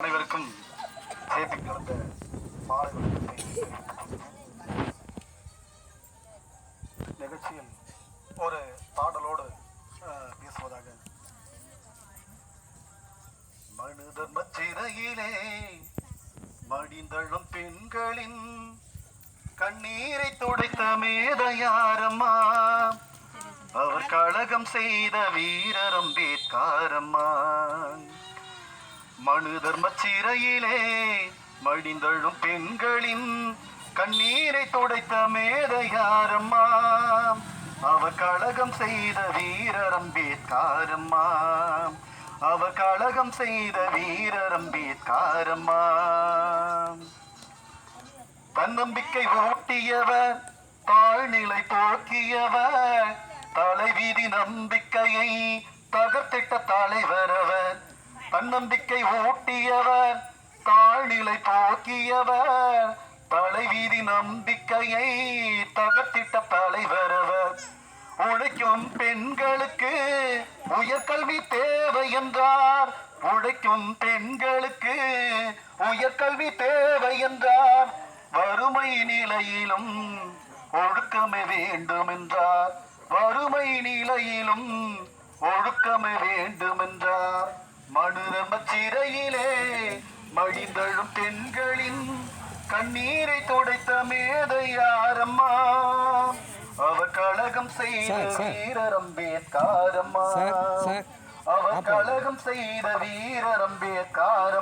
அனைவருக்கும் சேர்த்து கலந்த மாலை நிகழ்ச்சியில் ஒரு பாடலோடு பேசுவதாக. மனு தர்ம சிறையிலே மடிந்தழும் பெண்களின் கண்ணீரை துடைத்த மேதையாரம்மா, அவர் கழகம் செய்த வீரர் அம்பேத்கரம்மா. மனு தர்ம சிறையிலே மடிந்தழும் பெண்களின் கண்ணீரை துடைத்த மேதையாரம்மா, அவர் கழகம் செய்த வீரர் அம்பேத்கரம்மா, அவர் கழகம் செய்த வீரர் அம்பேத்கரம்மா. தன்னம்பிக்கை ஊட்டியவர், தாழ்நிலை போக்கியவர், தலைவிதி நம்பிக்கையை தகர்த்திட்ட தலைவர் அவர். தன்னம்பிக்கை ஊட்டியவர், தாழ்நிலை போக்கியவர், தலைவிதி நம்பிக்கையை தகர்த்திட்ட தலைவர் அவர். உழைக்கும் பெண்களுக்கு உயர்கல்வி தேவை என்றார், உழைக்கும் பெண்களுக்கு உயர்கல்வி தேவை என்றார். வறுமை நிலையிலும் ஒழுக்கமே வேண்டும் என்றார், வறுமை நிலையிலும் ஒழுக்கமே வேண்டும் என்றார். மனு தர்ம சிறையிலே மடிந்தழும் பெண்களின் கண்ணீரை துடைத்த மேதையாரம்மா, அவர் கழகம் செய்த வீரர் அம்பேத்கரம்மா, அவர் கழகம் செய்த வீரர் அம்பேத்கரம்மா.